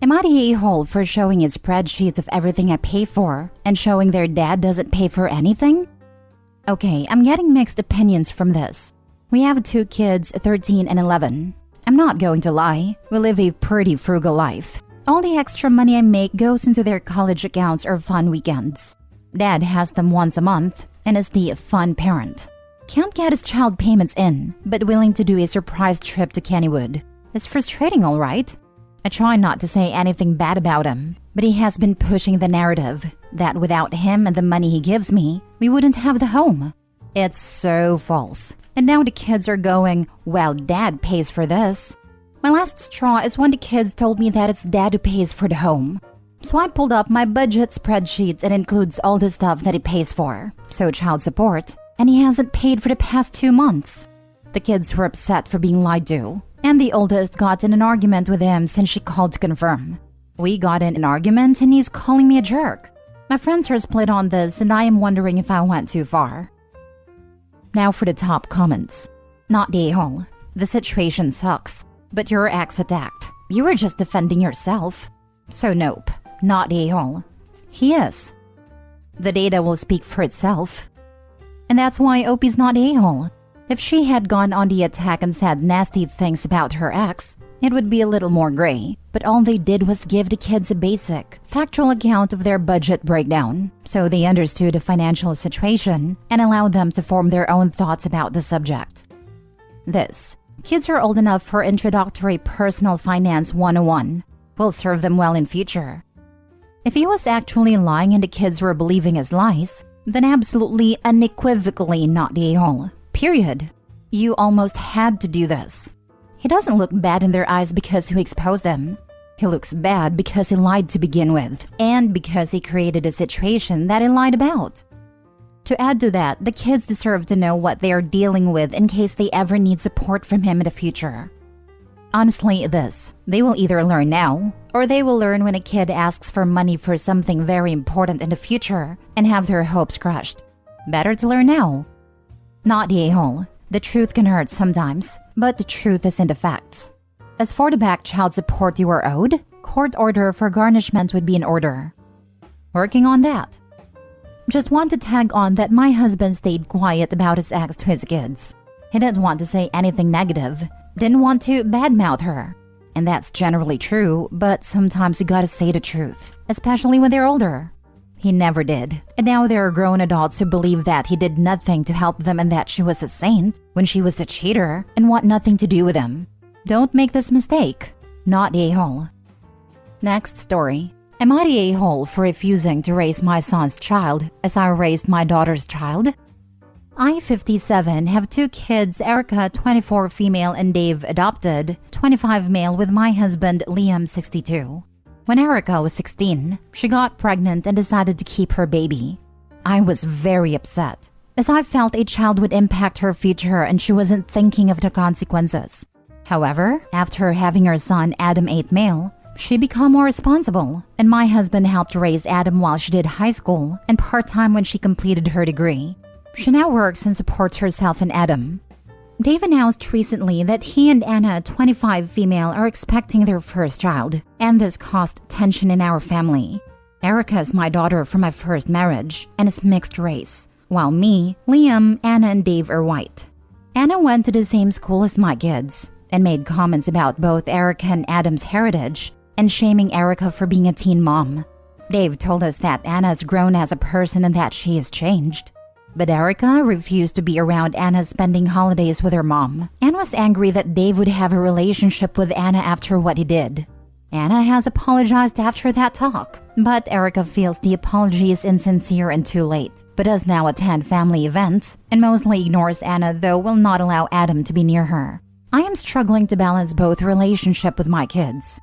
Am I the a-hole for showing a spreadsheet of everything I pay for and showing their dad doesn't pay for anything? Okay, I'm getting mixed opinions from this. We have 2 kids, 13 and 11. I'm not going to lie, we live a pretty frugal life. All the extra money I make goes into their college accounts or fun weekends. Dad has them once a month and is the fun parent. Can't get his child payments in, but willing to do a surprise trip to Kennywood. It's frustrating, all right. I try not to say anything bad about him, but he has been pushing the narrative that without him and the money he gives me, we wouldn't have the home. It's so false. And now the kids are going, well, Dad pays for this. My last straw is when the kids told me that it's Dad who pays for the home. So I pulled up my budget spreadsheet and includes all the stuff that he pays for. So child support, and he hasn't paid for the past 2 months. The kids were upset for being lied to. And the oldest got in an argument with him since she called to confirm. We got in an argument and he's calling me a jerk. My friends are split on this and I am wondering if I went too far. Now for the top comments. Not the a-hole. The situation sucks. But your ex attacked. You were just defending yourself. So nope, not the a-hole. He is. The data will speak for itself. And that's why Opie's not the a-hole. If she had gone on the attack and said nasty things about her ex, it would be a little more gray. But all they did was give the kids a basic, factual account of their budget breakdown, so they understood the financial situation and allowed them to form their own thoughts about the subject. Kids are old enough for introductory personal finance 101. Will serve them well in future. If he was actually lying and the kids were believing his lies, then absolutely unequivocally not the a-hole. Period. You almost had to do this. He doesn't look bad in their eyes because you exposed them. He looks bad because he lied to begin with, and because he created a situation that he lied about. To add to that, the kids deserve to know what they are dealing with in case they ever need support from him in the future. Honestly, they will either learn now, or they will learn when a kid asks for money for something very important in the future and have their hopes crushed. Better to learn now. Not the a-hole. The truth can hurt sometimes, but the truth is in the facts. As for the back child support you are owed, court order for garnishment would be in order. Working on that. Just want to tag on that my husband stayed quiet about his ex to his kids. He didn't want to say anything negative, didn't want to badmouth her. And that's generally true, but sometimes you gotta say the truth, especially when they're older. He never did. And now there are grown adults who believe that he did nothing to help them and that she was a saint when she was a cheater and want nothing to do with him. Don't make this mistake. Not the a-hole. Next story. Am I the a-hole for refusing to raise my son's child as I raised my daughter's child? I, 57, have 2 kids, Erica, 24 female, and Dave, adopted, 25 male, with my husband, Liam, 62. When Erica was 16, she got pregnant and decided to keep her baby. I was very upset, as I felt a child would impact her future and she wasn't thinking of the consequences. However, after having her son Adam 8 male, she became more responsible, and my husband helped raise Adam while she did high school and part-time when she completed her degree. She now works and supports herself and Adam. Dave announced recently that he and Anna, 25 female, are expecting their first child, and this caused tension in our family. Erica is my daughter from my first marriage and is mixed race, while me, Liam, Anna, and Dave are white. Anna went to the same school as my kids and made comments about both Erica and Adam's heritage and shaming Erica for being a teen mom. Dave told us that Anna has grown as a person and that she has changed. But Erica refused to be around Anna spending holidays with her mom and was angry that Dave would have a relationship with Anna after what he did. Anna has apologized after that talk, but Erica feels the apology is insincere and too late, but does now attend family events and mostly ignores Anna, though will not allow Adam to be near her. I am struggling to balance both relationship with my kids.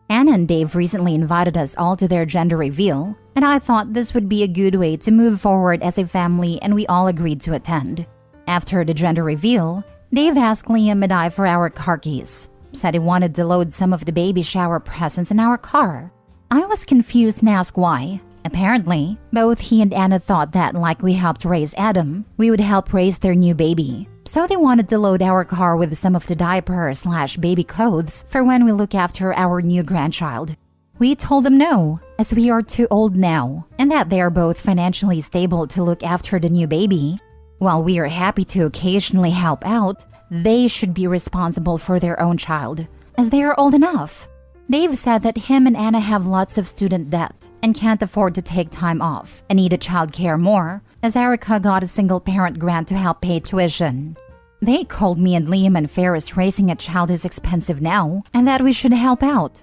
Anna and Dave recently invited us all to their gender reveal, and I thought this would be a good way to move forward as a family, and we all agreed to attend. After the gender reveal, Dave asked Liam and I for our car keys, said he wanted to load some of the baby shower presents in our car. I was confused and asked why. Apparently, both he and Anna thought that like we helped raise Adam, we would help raise their new baby. So they wanted to load our car with some of the diaper/baby clothes for when we look after our new grandchild. We told them no, as we are too old now, and that they are both financially stable to look after the new baby. While we are happy to occasionally help out, they should be responsible for their own child, as they are old enough. Dave said that him and Anna have lots of student debt and can't afford to take time off and needed childcare more, as Erica got a single-parent grant to help pay tuition. They called me and Liam and Ferris raising a child is expensive now and that we should help out.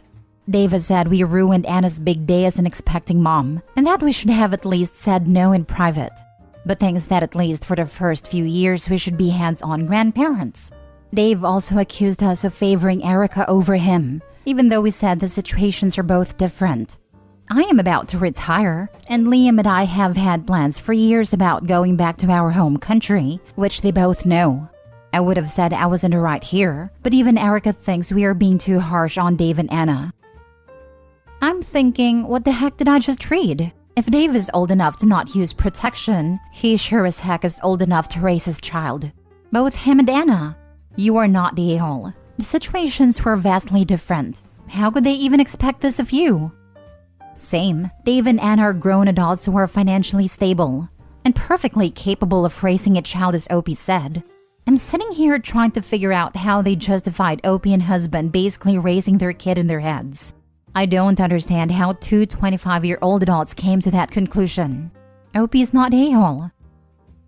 David said we ruined Anna's big day as an expecting mom and that we should have at least said no in private, but thinks that at least for the first few years we should be hands-on grandparents. Dave also accused us of favoring Erica over him, even though we said the situations are both different. I am about to retire, and Liam and I have had plans for years about going back to our home country, which they both know. I would have said I wasn't right here, but even Erica thinks we are being too harsh on Dave and Anna. I'm thinking, what the heck did I just read? If Dave is old enough to not use protection, he sure as heck is old enough to raise his child. Both him and Anna. You are not the a-hole. The situations were vastly different. How could they even expect this of you? Same. Dave and Anna are grown adults who are financially stable and perfectly capable of raising a child, as Opie said. I'm sitting here trying to figure out how they justified Opie and husband basically raising their kid in their heads. I don't understand how two 25-year-old adults came to that conclusion. Opie is not a-hole.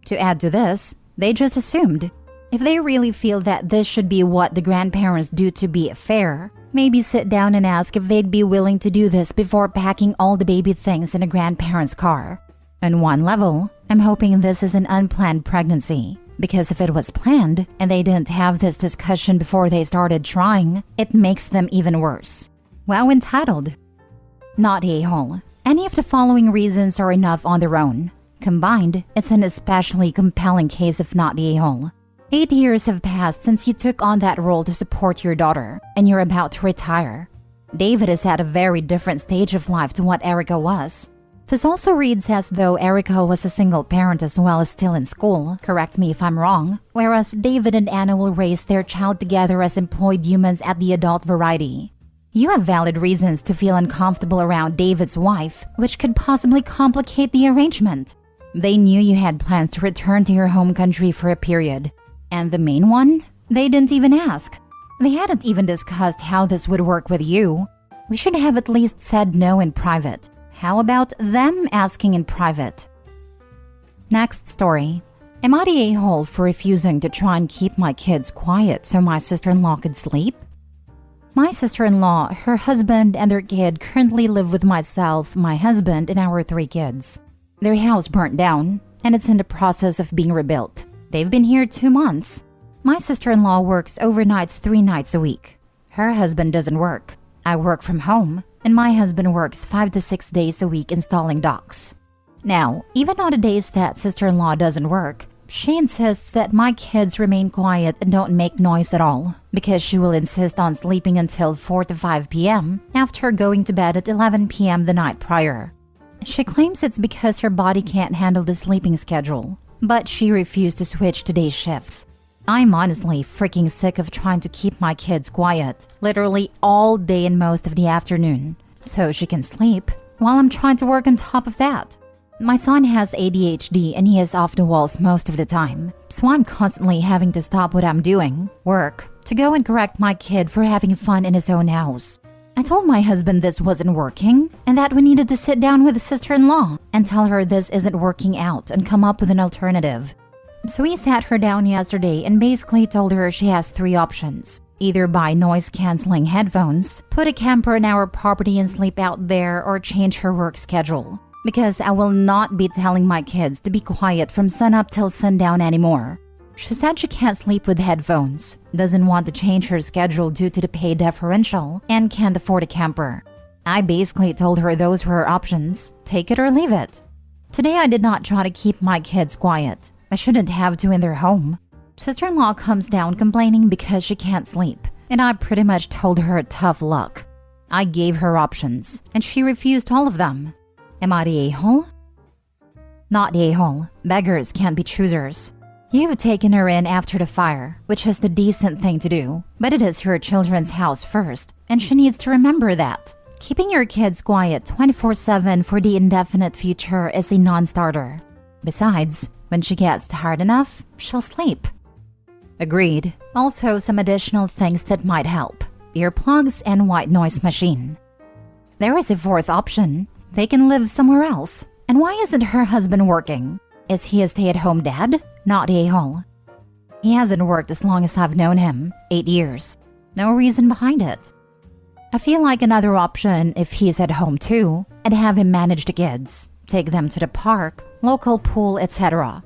To add to this, they just assumed. If they really feel that this should be what the grandparents do to be fair, maybe sit down and ask if they'd be willing to do this before packing all the baby things in a grandparent's car. On one level, I'm hoping this is an unplanned pregnancy, because if it was planned and they didn't have this discussion before they started trying, it makes them even worse. Wow, entitled. Not a-hole. Any of the following reasons are enough on their own. Combined, it's an especially compelling case of not a-hole. 8 years have passed since you took on that role to support your daughter, and you're about to retire. David is at a very different stage of life to what Erica was. This also reads as though Erica was a single parent as well as still in school, correct me if I'm wrong, whereas David and Anna will raise their child together as employed humans at the adult variety. You have valid reasons to feel uncomfortable around David's wife, which could possibly complicate the arrangement. They knew you had plans to return to your home country for a period. And the main one? They didn't even ask. They hadn't even discussed how this would work with you. We should have at least said no in private. How about them asking in private? Next story. Am I the a-hole for refusing to try and keep my kids quiet so my sister-in-law could sleep? My sister-in-law, her husband, and their kid currently live with myself, my husband, and our 3 kids. Their house burnt down, and it's in the process of being rebuilt. They've been here 2 months. My sister-in-law works overnights 3 nights a week. Her husband doesn't work. I work from home, and my husband works 5 to 6 days a week installing docks. Now, even on the days that sister-in-law doesn't work, she insists that my kids remain quiet and don't make noise at all, because she will insist on sleeping until 4 to 5 p.m. after going to bed at 11 p.m. the night prior. She claims it's because her body can't handle the sleeping schedule, but she refused to switch to day shifts. I'm honestly freaking sick of trying to keep my kids quiet, literally all day and most of the afternoon, so she can sleep, while I'm trying to work on top of that. My son has ADHD and he is off the walls most of the time, so I'm constantly having to stop what I'm doing, work, to go and correct my kid for having fun in his own house. I told my husband this wasn't working and that we needed to sit down with the sister-in-law and tell her this isn't working out and come up with an alternative. So he sat her down yesterday and basically told her she has 3 options. Either buy noise-canceling headphones, put a camper in our property and sleep out there, or change her work schedule. Because I will not be telling my kids to be quiet from sunup till sundown anymore. She said she can't sleep with headphones, doesn't want to change her schedule due to the pay differential, and can't afford a camper. I basically told her those were her options. Take it or leave it. Today I did not try to keep my kids quiet. I shouldn't have to in their home. Sister-in-law comes down complaining because she can't sleep, and I pretty much told her tough luck. I gave her options, and she refused all of them. Am I the a-hole? Not the a-hole. Beggars can't be choosers. You've taken her in after the fire, which is the decent thing to do, but it is her children's house first, and she needs to remember that. Keeping your kids quiet 24/7 for the indefinite future is a non-starter. Besides, when she gets tired enough, she'll sleep. Agreed. Also, some additional things that might help. Earplugs and white noise machine. There is a fourth option. They can live somewhere else. And why isn't her husband working? Is he a stay-at-home dad? Not the a-hole. He hasn't worked as long as I've known him, 8 years. No reason behind it. I feel like another option, if he's at home too, I'd have him manage the kids, take them to the park, local pool, etc.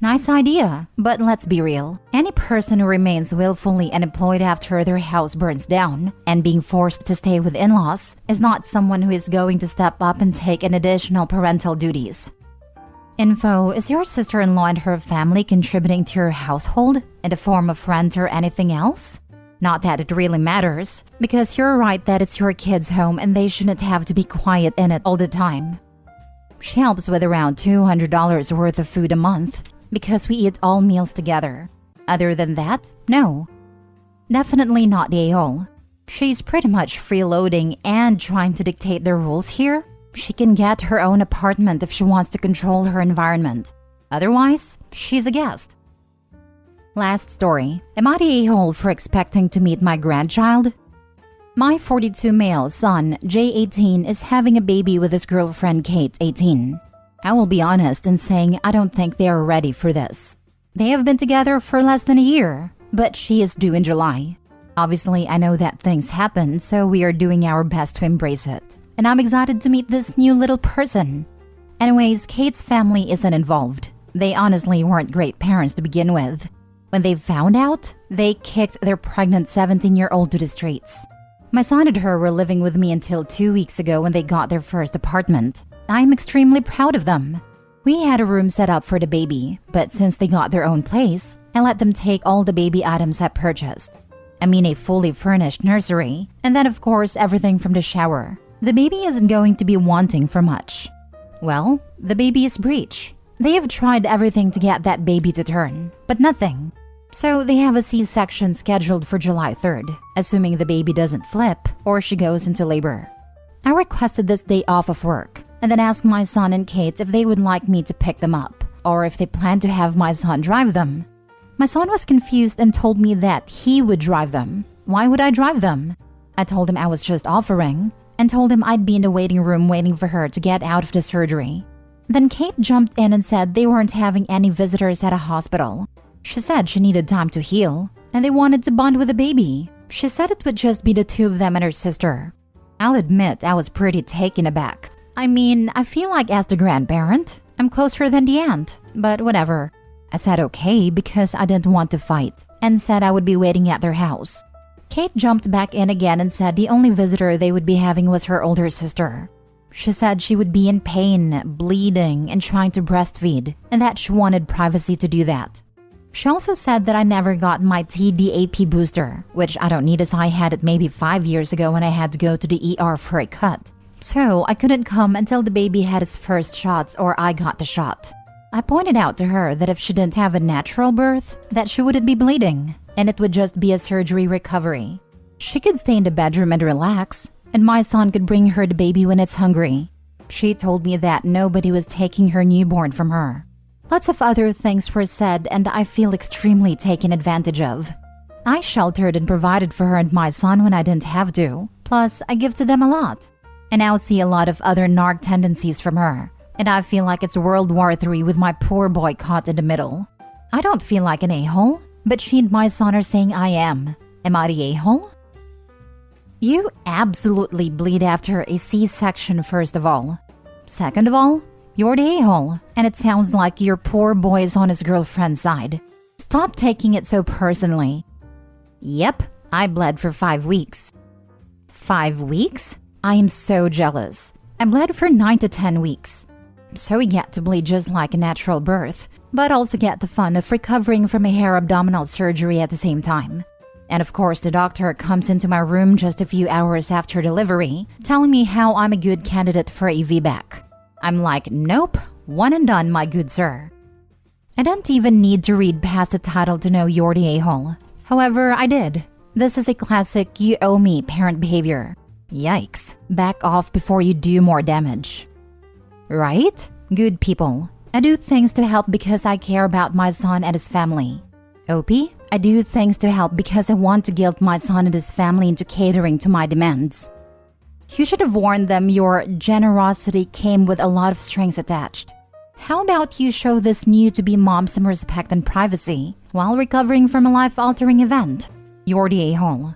Nice idea, but let's be real. Any person who remains willfully unemployed after their house burns down and being forced to stay with in-laws is not someone who is going to step up and take an additional parental duties. Info, is your sister-in-law and her family contributing to your household in the form of rent or anything else? Not that it really matters, because you're right that it's your kids' home and they shouldn't have to be quiet in it all the time. She helps with around $200 worth of food a month, because we eat all meals together. Other than that, no. Definitely not the a-hole. She's pretty much freeloading and trying to dictate the rules here. She can get her own apartment if she wants to control her environment. Otherwise, she's a guest. Last story. Am I the a-hole for expecting to meet my grandchild? My 42 male son, J18, is having a baby with his girlfriend Kate, 18. I will be honest in saying I don't think they are ready for this. They have been together for less than a year, but she is due in July. Obviously, I know that things happen, so we are doing our best to embrace it. And I'm excited to meet this new little person. Anyways, Kate's family isn't involved. They honestly weren't great parents to begin with. When they found out, they kicked their pregnant 17-year-old to the streets. My son and her were living with me until 2 weeks ago when they got their first apartment. I'm extremely proud of them. We had a room set up for the baby, but since they got their own place, I let them take all the baby items I purchased. I mean a fully furnished nursery, and then of course everything from the shower. The baby isn't going to be wanting for much. Well, the baby is breech. They have tried everything to get that baby to turn, but nothing. So they have a C-section scheduled for July 3rd, assuming the baby doesn't flip or she goes into labor. I requested this day off of work, and then asked my son and Kate if they would like me to pick them up, or if they plan to have my son drive them. My son was confused and told me that he would drive them. Why would I drive them? I told him I was just offering, and told him I'd be in the waiting room waiting for her to get out of the surgery. Then Kate jumped in and said they weren't having any visitors at a hospital. She said she needed time to heal, and they wanted to bond with the baby. She said it would just be the two of them and her sister. I'll admit I was pretty taken aback. I mean, I feel like as the grandparent, I'm closer than the aunt, but whatever. I said okay because I didn't want to fight, and said I would be waiting at their house. Kate jumped back in again and said the only visitor they would be having was her older sister. She said she would be in pain, bleeding, and trying to breastfeed, and that she wanted privacy to do that. She also said that I never got my TDAP booster, which I don't need as I had it maybe 5 years ago when I had to go to the ER for a cut. So I couldn't come until the baby had its first shots or I got the shot. I pointed out to her that if she didn't have a natural birth, that she wouldn't be bleeding, and it would just be a surgery recovery. She could stay in the bedroom and relax, and my son could bring her the baby when it's hungry. She told me that nobody was taking her newborn from her. Lots of other things were said, and I feel extremely taken advantage of. I sheltered and provided for her and my son when I didn't have to. Plus, I give to them a lot. I now see a lot of other narc tendencies from her, and I feel like it's World War III with my poor boy caught in the middle. I don't feel like an a-hole, but she and my son are saying I am. Am I the a-hole? You absolutely bleed after a C-section, first of all. Second of all, you're the a-hole, and it sounds like your poor boy is on his girlfriend's side. Stop taking it so personally. Yep, I bled for 5 weeks. 5 weeks? I am so jealous. I bled for 9 to 10 weeks. So we get to bleed just like a natural birth, but also get the fun of recovering from a hair abdominal surgery at the same time. And of course, the doctor comes into my room just a few hours after delivery, telling me how I'm a good candidate for a VBAC. I'm like, nope, one and done, my good sir. I don't even need to read past the title to know you're the a-hole. However, I did. This is a classic you owe me parent behavior. Yikes. Back off before you do more damage. Right? Good people. I do things to help because I care about my son and his family. OP? I do things to help because I want to guilt my son and his family into catering to my demands. You should have warned them your generosity came with a lot of strings attached. How about you show this new-to-be mom some respect and privacy while recovering from a life-altering event? You're the a-hole.